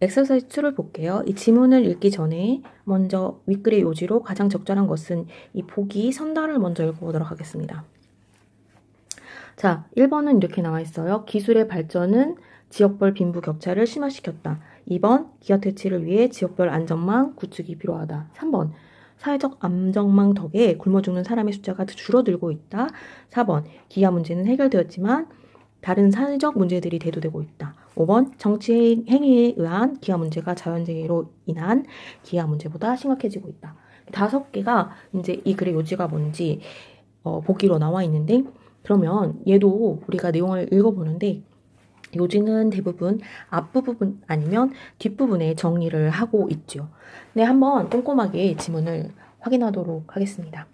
엑서사이즈 2를 볼게요. 이 지문을 읽기 전에 먼저 윗글의 요지로 가장 적절한 것은 이 보기 선단을 먼저 읽어보도록 하겠습니다. 자, 1번은 이렇게 나와 있어요. 기술의 발전은 지역별 빈부 격차를 심화시켰다. 2번, 기업 퇴치를 위해 지역별 안전망 구축이 필요하다. 3번, 사회적 안전망 덕에 굶어 죽는 사람의 숫자가 줄어들고 있다. 4번, 기아 문제는 해결되었지만 다른 사회적 문제들이 대두되고 있다. 5번, 정치 행위에 의한 기아 문제가 자연재해로 인한 기아 문제보다 심각해지고 있다. 5개가 이제 이 글의 요지가 뭔지 보기로 나와 있는데, 그러면 얘도 우리가 내용을 읽어보는데 요지는 대부분 앞부분 아니면 뒷부분에 정리를 하고 있죠. 네, 한번 꼼꼼하게 지문을 확인하도록 하겠습니다.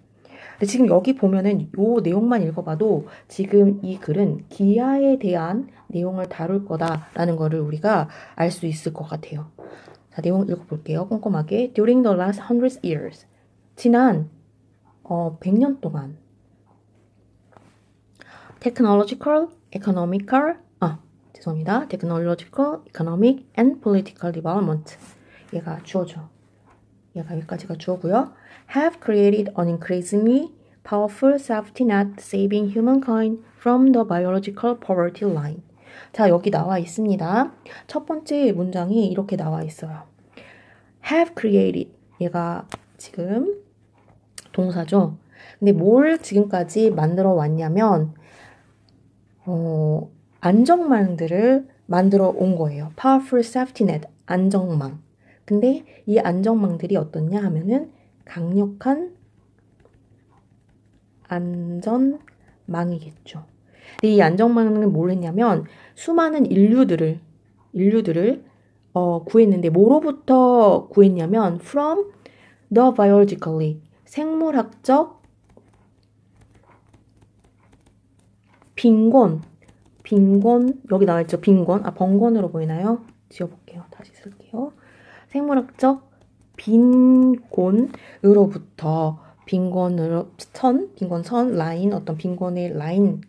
근데 지금 여기 보면은 이 내용만 읽어봐도 지금 이 글은 기아에 대한 내용을 다룰 거다라는 거를 우리가 알 수 있을 것 같아요. 자, 내용 읽어볼게요. 꼼꼼하게. During the last 100 years. 지난 100년 동안 technological, economical, technological, economic, and political development. 얘가 주어죠. 얘가 여기까지가 주어고요. have created an increasingly powerful safety net saving humankind from the biological poverty line. 자, 여기 나와 있습니다. 첫 번째 문장이 이렇게 나와 있어요. have created. 얘가 지금 동사죠. 근데 뭘 지금까지 만들어 왔냐면 안정망들을 만들어 온 거예요. Powerful safety net, 안정망. 근데 이 안정망들이 어떻냐 하면은 강력한 안전망이겠죠. 근데 이 안정망은 뭘 했냐면 수많은 인류들을 구했는데 뭐로부터 구했냐면 from the biologically, 생물학적 빈곤, 여기 나와 있죠. 빈곤. 번곤으로 보이나요? 지워볼게요. 다시 쓸게요. 생물학적 빈곤으로부터 빈곤선 라인, 어떤 빈곤의 라인,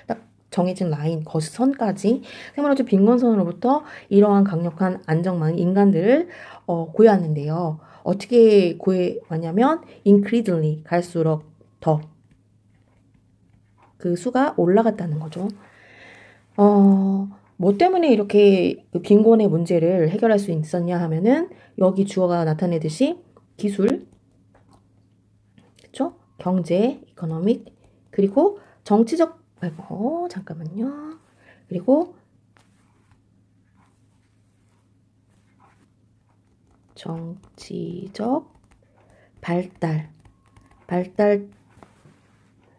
딱 정해진 라인, 거선까지 생물학적 빈곤선으로부터 이러한 강력한 안정망 인간들을 구해왔는데요. 어떻게 구해왔냐면 increasingly, 갈수록 더 그 수가 올라갔다는 거죠. 뭐 때문에 이렇게 빈곤의 문제를 해결할 수 있었냐 하면은 여기 주어가 나타내듯이 기술, 그렇죠? 경제, 이코노믹, 그리고 정치적, 잠깐만요. 그리고 정치적 발달,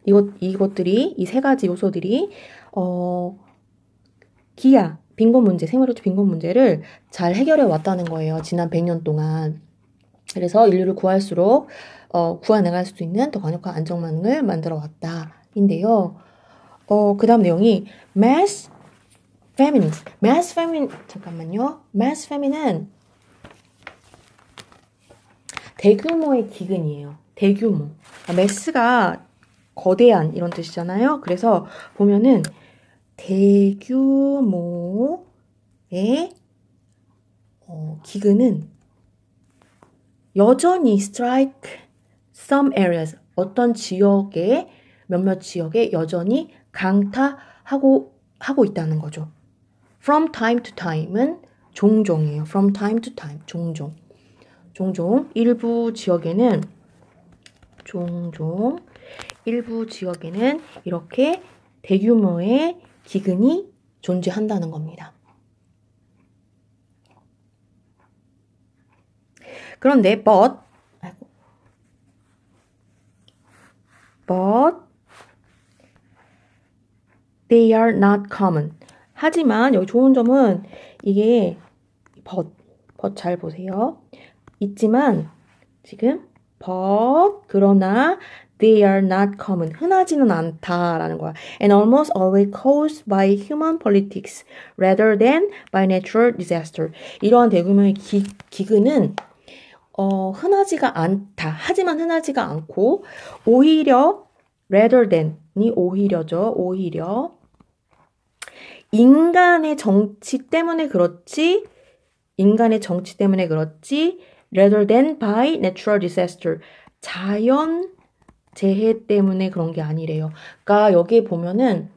이것들이, 이 세 가지 요소들이 기아, 빈곤 문제, 생활의 빈곤 문제를 잘 해결해 왔다는 거예요. 지난 100년 동안. 그래서 인류를 구할수록 구해나갈 수 있는 더 강력한 안정망을 만들어 왔다. 인데요. 그 다음 내용이 mass famine. 잠깐만요. mass famine은 대규모의 기근이에요. 대규모. mass가 거대한 이런 뜻이잖아요. 그래서 보면은 대규모의 기근은 여전히 strike some areas, 어떤 지역에, 몇몇 지역에 여전히 강타하고 있다는 거죠. From time to time은 종종이에요. From time to time, 종종. 일부 지역에는 이렇게 대규모의 기근이 존재한다는 겁니다. 그런데 but they are not common. 하지만 여기 좋은 점은 이게 but 잘 보세요. 있지만 지금 but 그러나 they are not common. 흔하지는 않다라는 거야. And almost always caused by human politics rather than by natural disaster. 이러한 대규모의 기근은 흔하지가 않다. 하지만 흔하지가 않고 오히려 rather than이 오히려죠. 오히려 인간의 정치 때문에 그렇지 인간의 정치 때문에 그렇지 rather than by natural disaster. 자연 재해 때문에 그런 게 아니래요. 그러니까 여기에 보면은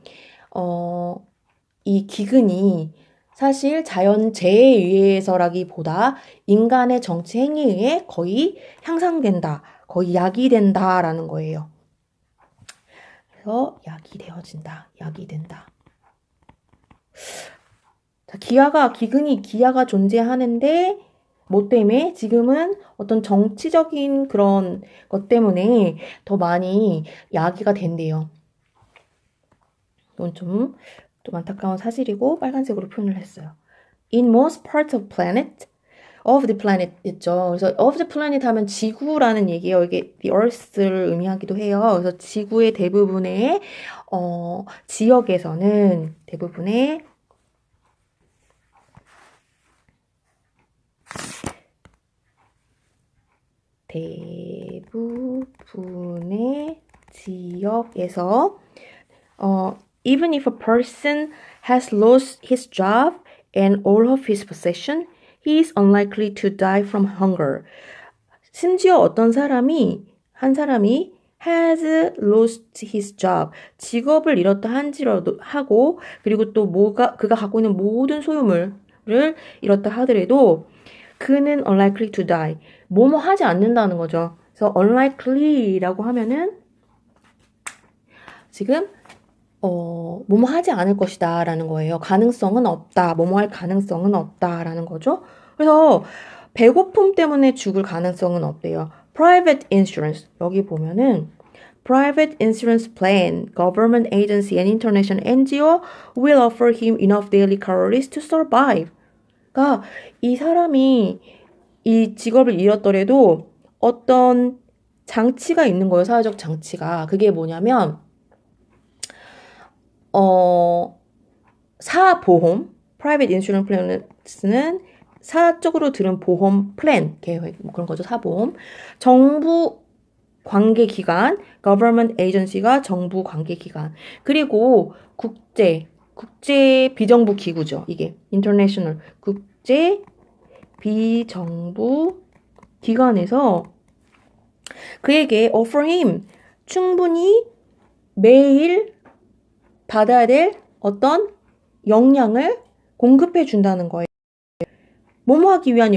이 기근이 사실 자연 재해에 의해서라기보다 인간의 정치 행위에 의해 거의 향상된다. 거의 야기된다라는 거예요. 그래서 야기되어진다. 야기된다. 자, 기근이 기아가 존재하는데 뭐 때문에 지금은 어떤 정치적인 그런 것 때문에 더 많이 야기가 된대요. 이건 좀 안타까운 사실이고 빨간색으로 표현을 했어요. In most parts of the planet 있죠. 그래서 of the planet 하면 지구라는 얘기예요. 이게 the earth를 의미하기도 해요. 그래서 지구의 대부분의 지역에서는 대부분의 지역에서 even if a person has lost his job and all of his possession, he is unlikely to die from hunger. 심지어 한 사람이 has lost his job, 직업을 잃었다 한지라도 하고, 그리고 또 그가 갖고 있는 모든 소유물을 잃었다 하더라도 그는 unlikely to die, 뭐뭐 하지 않는다는 거죠. 그래서 unlikely라고 하면은 지금 뭐뭐 하지 않을 것이다 라는 거예요. 가능성은 없다. 뭐뭐 할 가능성은 없다 라는 거죠. 그래서 배고픔 때문에 죽을 가능성은 없대요. Private insurance. 여기 보면은 Private insurance plan, government agency and international NGO will offer him enough daily calories to survive. 그러니까 이 사람이 이 직업을 잃었더라도 어떤 장치가 있는 거예요. 사회적 장치가. 그게 뭐냐면 사보험, private insurance plan은 사적으로 들은 보험 플랜 계획 뭐 그런 거죠. 사보험. 정부 관계기관, government agency가 정부 관계기관. 그리고 국제 비정부 기구죠. 이게 international 국제 비정부 기관에서 그에게 offer him 충분히 매일 받아야 될 어떤 영양을 공급해 준다는 거예요. 뭐뭐 하기 위한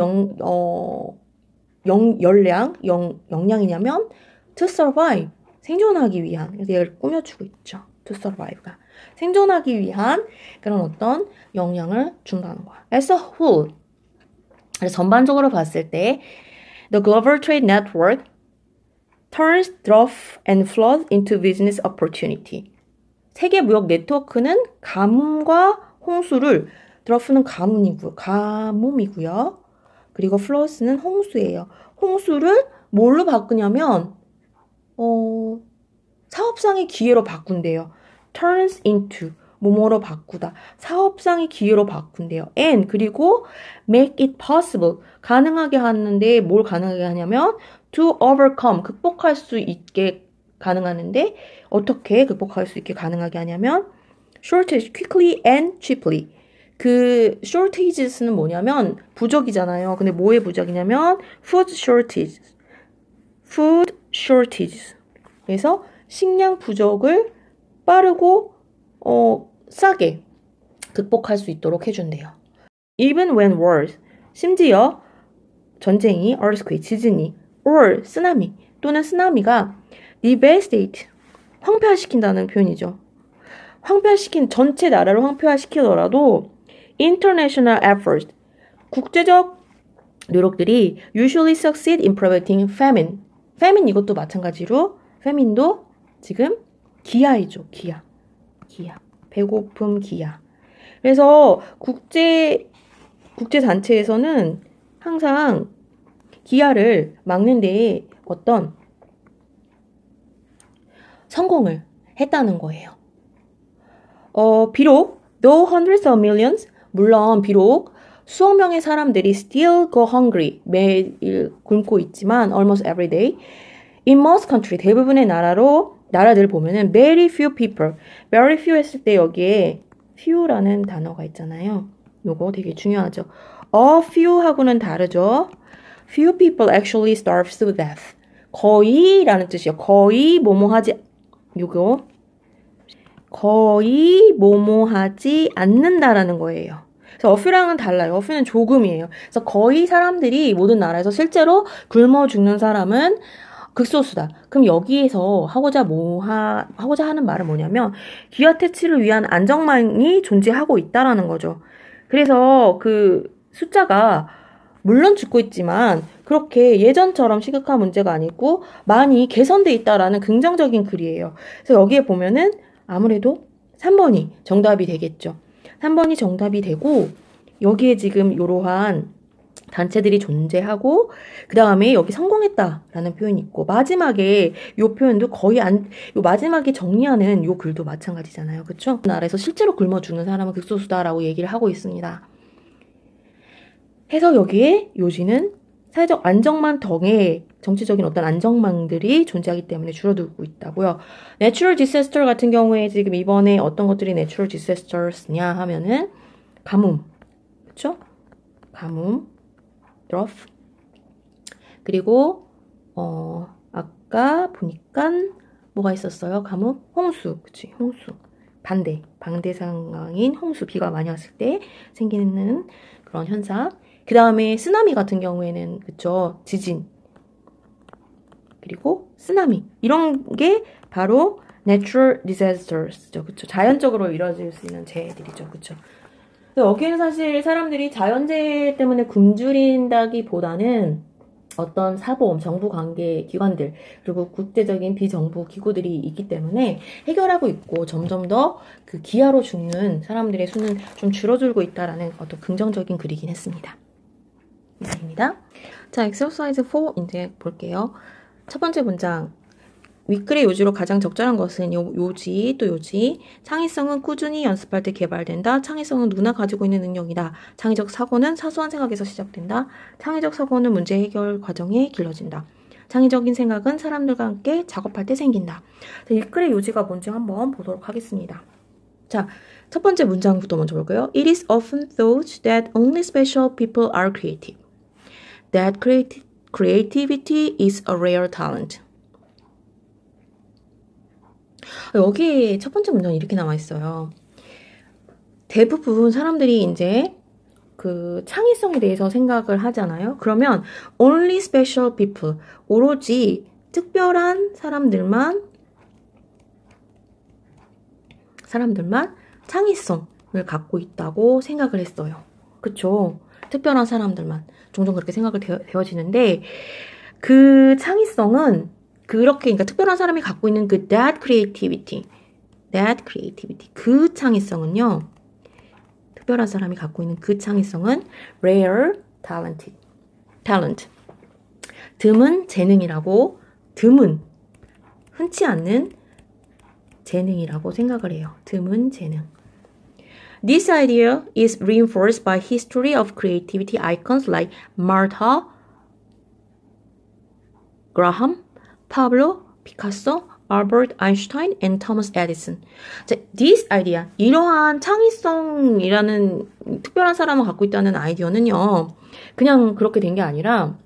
영양이냐면 to survive, 생존하기 위한, 그래서 얘를 꾸며주고 있죠. to survive가 생존하기 위한 그런 어떤 영양을 준다는 거야. As a whole, 그래서 전반적으로 봤을 때 the global trade network turns drought and flood into business opportunity. 세계 무역 네트워크는 가뭄과 홍수를, 드러프는 가뭄이고요. 그리고 플러스는 홍수예요. 홍수를 뭘로 바꾸냐면 사업상의 기회로 바꾼대요. turns into 뭐뭐로 바꾸다. 사업상의 기회로 바꾼대요. and 그리고 make it possible 가능하게 하는데 뭘 가능하게 하냐면 to overcome 극복할 수 있게 가능하는데 어떻게 극복할 수 있게 가능하게 하냐면 shortage quickly and cheaply. 그 shortages는 뭐냐면 부족이잖아요. 근데 뭐의 부족이냐면 food shortage. 그래서 식량 부족을 빠르고 싸게 극복할 수 있도록 해준대요. Even when wars, 심지어 전쟁이, earthquake, 지진이, or 쓰나미 또는 쓰나미가 devastate, 황폐화시킨다는 표현이죠. 전체 나라를 황폐화시키더라도 international efforts, 국제적 노력들이 usually succeed in preventing famine. famine 이것도 마찬가지로 famine도 지금 기아이죠. 기아. 배고픔 기아. 그래서 국제 단체에서는 항상 기아를 막는 데에 어떤 성공을 했다는 거예요. 비록 though hundreds of millions, 물론 비록 수억 명의 사람들이 still go hungry, 매일 굶고 있지만 almost every day, in most country, 대부분의 나라들 보면은 very few people, very few 했을 때 여기에 few라는 단어가 있잖아요. 요거 되게 중요하죠. A few하고는 다르죠. Few people actually starve to death. 거의라는 뜻이요. 거의 뭐뭐하지 요거 거의 뭐뭐하지 않는다라는 거예요. 그래서 어퓨랑은 달라요. 어퓨는 조금이에요. 그래서 거의 사람들이 모든 나라에서 실제로 굶어 죽는 사람은 극소수다. 그럼 여기에서 하고자 하는 말은 뭐냐면 기아태치를 위한 안정망이 존재하고 있다라는 거죠. 그래서 그 숫자가 물론 죽고 있지만 그렇게 예전처럼 시급한 문제가 아니고 많이 개선돼 있다라는 긍정적인 글이에요. 그래서 여기에 보면은 아무래도 3번이 정답이 되겠죠. 3번이 정답이 되고 여기에 지금 이러한 단체들이 존재하고 그 다음에 여기 성공했다라는 표현이 있고 마지막에 이 표현도 요 마지막에 정리하는 요 글도 마찬가지잖아요. 그쵸? 나라에서 실제로 굶어 죽는 사람은 극소수다라고 얘기를 하고 있습니다. 해서 여기에 요지는 사회적 안정망 덕에 정치적인 어떤 안정망들이 존재하기 때문에 줄어들고 있다고요. Natural disaster 같은 경우에 지금 이번에 어떤 것들이 natural disasters냐 하면은 가뭄, 그쵸? 가뭄, drought. 그리고 아까 보니까 뭐가 있었어요? 가뭄, 홍수, 그치? 홍수. 반대 상황인 홍수, 비가 많이 왔을 때 생기는 그런 현상. 그 다음에 쓰나미 같은 경우에는 그쵸? 지진. 그리고 쓰나미. 이런 게 바로 natural disasters죠. 그쵸? 자연적으로 이루어질 수 있는 재해들이죠. 그쵸? 여기는 사실 사람들이 자연재해 때문에 굶주린다기보다는 어떤 사보험, 정부 관계 기관들, 그리고 국제적인 비정부 기구들이 있기 때문에 해결하고 있고 점점 더 그 기아로 죽는 사람들의 수는 좀 줄어들고 있다라는 어떤 긍정적인 글이긴 했습니다. 이상입니다. 자, exercise 4 이제 볼게요. 첫 번째 문장. 윗글의 요지로 가장 적절한 것은 요지 또 요지. 창의성은 꾸준히 연습할 때 개발된다. 창의성은 누구나 가지고 있는 능력이다. 창의적 사고는 사소한 생각에서 시작된다. 창의적 사고는 문제 해결 과정에 길러진다. 창의적인 생각은 사람들과 함께 작업할 때 생긴다. 자, 윗글의 요지가 뭔지 한번 보도록 하겠습니다. 자, 첫 번째 문장부터 먼저 볼까요? It is often thought that only special people are creative. That creativity is a rare talent. 여기 첫 번째 문장이 이렇게 나와 있어요. 대부분 사람들이 이제 그 창의성에 대해서 생각을 하잖아요. 그러면 only special people, 오로지 특별한 사람들만 창의성을 갖고 있다고 생각을 했어요. 그쵸? 특별한 사람들만 종종 그렇게 생각을 되어지는데 그 창의성은 그러니까 특별한 사람이 갖고 있는 그 that creativity, 그 창의성은요, 특별한 사람이 갖고 있는 그 창의성은 rare talent. 드문 재능이라고, 흔치 않는 재능이라고 생각을 해요. 드문 재능. This idea is reinforced by history of creativity icons like Martha Graham, 파블로, 피카소, 알버트 아인슈타인, and 토마스 에디슨. 자, this idea, 이러한 창의성이라는 특별한 사람을 갖고 있다는 아이디어는요, 그냥 그렇게 된 게 아니라,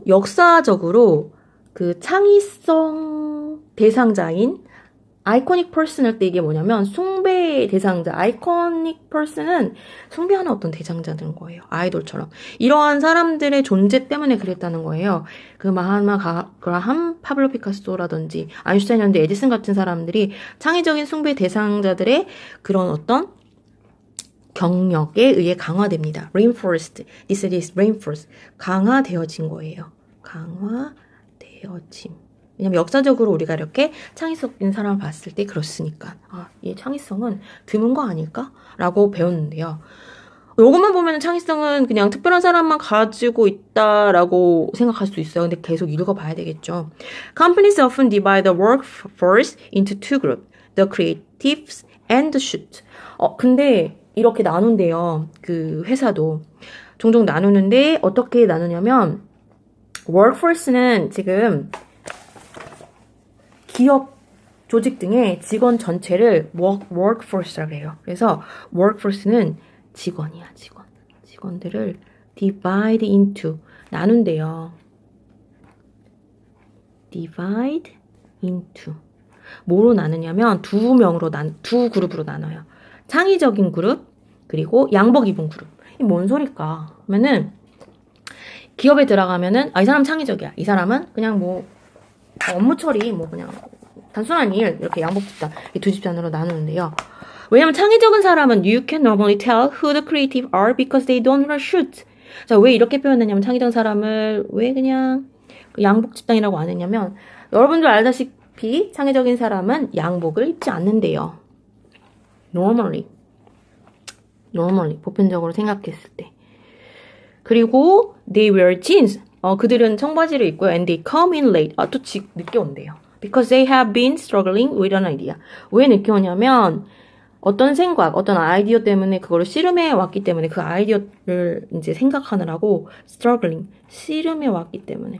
역사적으로 그 창의성 대상자인 아이코닉 퍼슨일 때 이게 뭐냐면 숭배 대상자, 아이코닉 퍼슨은 숭배하는 어떤 대상자들인 거예요. 아이돌처럼. 이러한 사람들의 존재 때문에 그랬다는 거예요. 그 마하마 그라함, 파블로 피카소라든지 아인슈타인, 에디슨 같은 사람들이 창의적인 숭배 대상자들의 그런 어떤 경력에 의해 강화됩니다. reinforced. This is reinforced. 강화되어진 거예요. 강화되어짐. 왜냐면 역사적으로 우리가 이렇게 창의성 있는 사람을 봤을 때 그렇으니까 이 창의성은 드문 거 아닐까? 라고 배웠는데요. 요것만 보면 창의성은 그냥 특별한 사람만 가지고 있다라고 생각할 수 있어요. 근데 계속 읽어봐야 되겠죠. Companies often divide the workforce into two groups, the creatives and the shoot. 근데 이렇게 나눈대요. 그 회사도 종종 나누는데 어떻게 나누냐면 workforce는 지금 기업, 조직 등의 직원 전체를 workforce라고 해요. 그래서 workforce는 직원이야, 직원. 직원들을 divide into 나눈대요. divide into 뭐로 나누냐면 두 그룹으로 나눠요. 창의적인 그룹 그리고 양복 입은 그룹. 이 뭔 소릴까? 그러면은 기업에 들어가면은 이 사람 창의적이야. 이 사람은 그냥 뭐 업무 처리 뭐 그냥 단순한 일 이렇게 양복 집단 이 두 집단으로 나누는데요. 왜냐면 창의적인 사람은 you can normally tell who the creative are because they don't wear shoes. 자, 왜 이렇게 표현했냐면 창의적인 사람을 왜 그냥 양복 집단이라고 안 했냐면 여러분들 알다시피 창의적인 사람은 양복을 입지 않는데요. normally 보편적으로 생각했을 때. 그리고 they wear jeans. 그들은 청바지를 입고요. And they come in late. 또 늦게 온대요. Because they have been struggling with an idea. 왜 늦게 오냐면 어떤 생각, 어떤 아이디어 때문에 그거를 씨름해 왔기 때문에 그 아이디어를 이제 생각하느라고 struggling, 씨름해 왔기 때문에.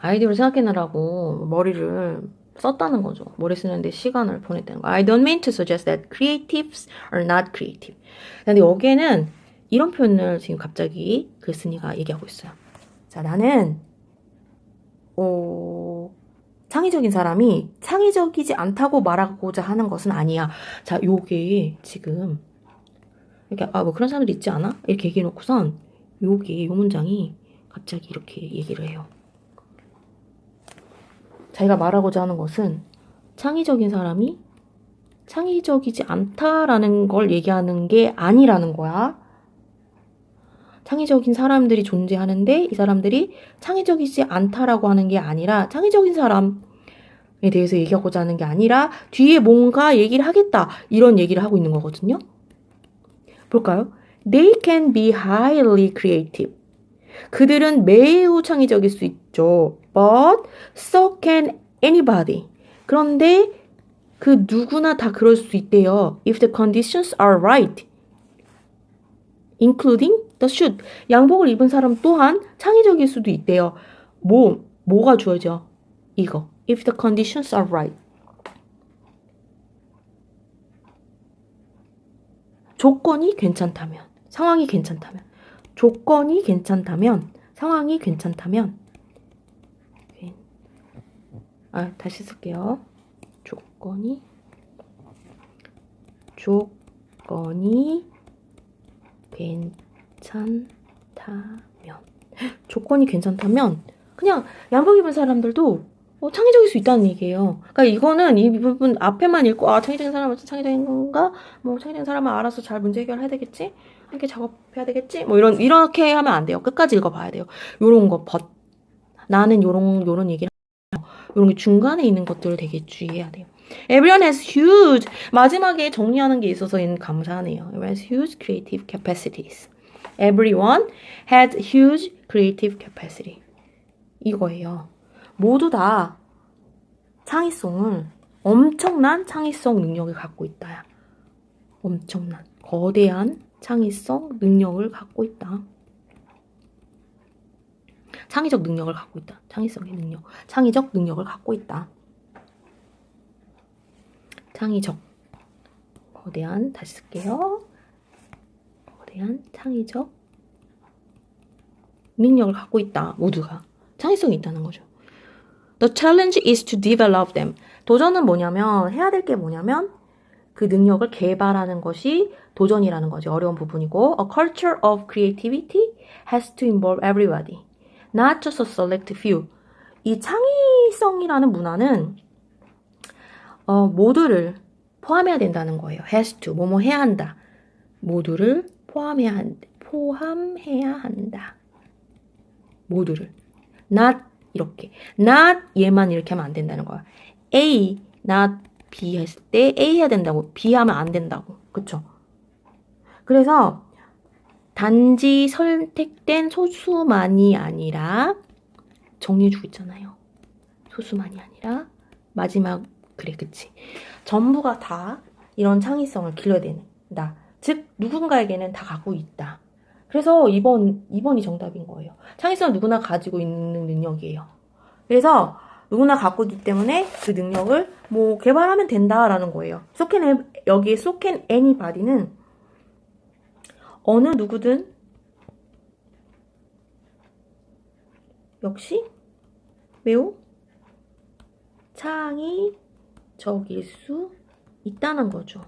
아이디어를 생각해내라고 머리를 썼다는 거죠. 머리 쓰는데 시간을 보냈다는 거. I don't mean to suggest that creatives are not creative. 근데 여기에는 이런 표현을 지금 갑자기 글쓴이가 얘기하고 있어요. 자, 나는 창의적인 사람이 창의적이지 않다고 말하고자 하는 것은 아니야. 자, 요게 지금 이렇게 뭐 그런 사람들 있지 않아? 이렇게 얘기해놓고선 요 문장이 갑자기 이렇게 얘기를 해요. 자기가 말하고자 하는 것은 창의적인 사람이 창의적이지 않다라는 걸 얘기하는 게 아니라는 거야. 창의적인 사람들이 존재하는데 이 사람들이 창의적이지 않다라고 하는 게 아니라 창의적인 사람에 대해서 얘기하고자 하는 게 아니라 뒤에 뭔가 얘기를 하겠다 이런 얘기를 하고 있는 거거든요. 볼까요? They can be highly creative. 그들은 매우 창의적일 수 있죠. But so can anybody. 그런데 그 누구나 다 그럴 수 있대요. If the conditions are right. Including the shoot. 양복을 입은 사람 또한 창의적일 수도 있대요. 뭐가 주어져? 이거. If the conditions are right. 조건이 괜찮다면, 상황이 괜찮다면, 조건이 괜찮다면, 상황이 괜찮다면, 다시 쓸게요. 조건이 괜찮다면. 조건이 괜찮다면, 그냥 양복 입은 사람들도 창의적일 수 있다는 얘기예요. 그러니까 이거는 이 부분 앞에만 읽고 창의적인 사람은 창의적인 건가? 뭐 창의적인 사람은 알아서 잘 문제 해결해야 되겠지? 함께 작업해야 되겠지? 뭐 이렇게 하면 안 돼요. 끝까지 읽어봐야 돼요. 요런 거 나는 요런 얘기를 요런 게 중간에 있는 것들을 되게 주의해야 돼요. Everyone has huge 마지막에 정리하는 게 있어서는 감사하네요. Everyone has huge creative capacities. Everyone has huge creative capacity. 이거예요. 모두 다 엄청난 창의성 능력을 갖고 있다. 엄청난, 거대한 창의성 능력을 갖고 있다. 창의적 능력을 갖고 있다. 창의성의 능력. 창의적 능력을 갖고 있다. 창의적. 거대한, 다시 쓸게요. 거대한 창의적 능력을 갖고 있다. 모두가. 창의성이 있다는 거죠. The challenge is to develop them. 도전은 뭐냐면, 해야 될 게 뭐냐면, 그 능력을 개발하는 것이 도전이라는 거죠. 어려운 부분이고, A culture of creativity has to involve everybody. Not just a select few. 이 창의성이라는 문화는 모두를 포함해야 된다는 거예요. has to, 뭐뭐 해야 한다. 모두를 포함해야 한다. 모두를. not 이렇게. not 얘만 이렇게 하면 안 된다는 거야. A, not B 했을 때 A 해야 된다고. B 하면 안 된다고. 그쵸? 그래서 단지 선택된 소수만이 아니라 정리해주고 있잖아요. 소수만이 아니라 마지막 그래 그치. 전부가 다 이런 창의성을 길러야 된다. 즉 누군가에게는 다 갖고 있다. 그래서 2번이 정답인 거예요. 창의성은 누구나 가지고 있는 능력이에요. 그래서 누구나 갖고 있기 때문에 그 능력을 뭐 개발하면 된다라는 거예요. 여기 so can anybody는 어느 누구든 역시 매우 창의적일 수 있다는 거죠.